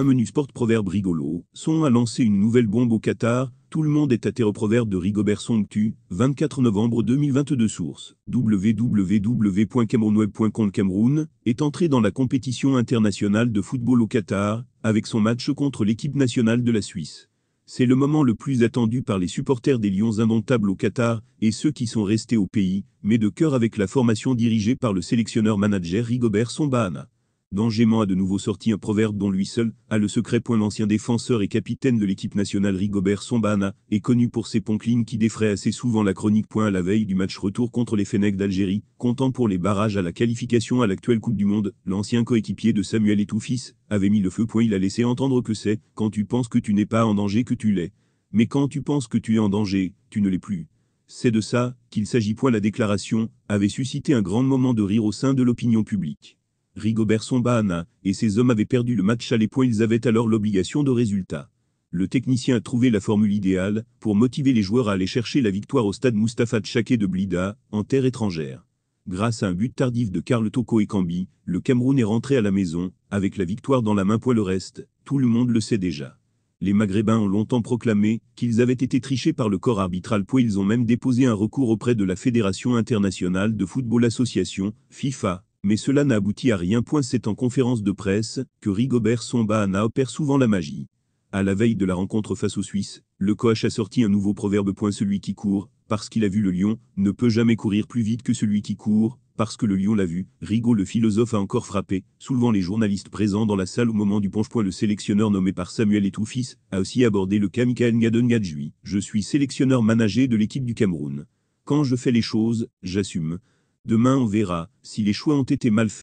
menu sport proverbe rigolo. Son a lancé une nouvelle bombe au Qatar. Tout le monde est à terre proverbe de Rigobert Song-Tu, 24 novembre 2022 source. www.camerounweb.com. Cameroun est entré dans la compétition internationale de football au Qatar, avec son match contre l'équipe nationale de la Suisse. C'est le moment le plus attendu par les supporters des Lions indomptables au Qatar, et ceux qui sont restés au pays, mais de cœur avec la formation dirigée par le sélectionneur-manager Rigobert Song-Bahana. D'Angéman a de nouveau sorti un proverbe dont lui seul a le secret. L'ancien défenseur et capitaine de l'équipe nationale Rigobert Song-Bahana est connu pour ses punchlines qui défraient assez souvent la chronique. À la veille du match retour contre les Fennecs d'Algérie, comptant pour les barrages à la qualification à l'actuelle Coupe du Monde, l'ancien coéquipier de Samuel Eto'o-Fils avait mis le feu. Il a laissé entendre que c'est « quand tu penses que tu n'es pas en danger que tu l'es. Mais quand tu penses que tu es en danger, tu ne l'es plus ». C'est de ça qu'il s'agit. La déclaration avait suscité un grand moment de rire au sein de l'opinion publique. Rigobert Song-Bahana et ses hommes avaient perdu le match aller. Ils avaient alors l'obligation de résultat. Le technicien a trouvé la formule idéale pour motiver les joueurs à aller chercher la victoire au stade Mustapha Tchaké de Blida, en terre étrangère. Grâce à un but tardif de Karl Toko Ekambi, le Cameroun est rentré à la maison, avec la victoire dans la main. Le reste, tout le monde le sait déjà. Les Maghrébins ont longtemps proclamé qu'ils avaient été trichés par le corps arbitral. Ils ont même déposé un recours auprès de la Fédération internationale de football association, FIFA. Mais cela n'a abouti à rien. C'est en conférence de presse que Rigobert Song-Bahana opère souvent la magie. À la veille de la rencontre face aux Suisses, le coach a sorti un nouveau proverbe. Celui qui court, parce qu'il a vu le lion, ne peut jamais courir plus vite que celui qui court, parce que le lion l'a vu. Rigo le philosophe a encore frappé, soulevant les journalistes présents dans la salle au moment du punch. Le sélectionneur nommé par Samuel Eto'o-Fils a aussi abordé le cas. Michael Ngadon-Ngadjui. Je suis sélectionneur manager de l'équipe du Cameroun. Quand je fais les choses, j'assume. Demain on verra si les choix ont été mal faits.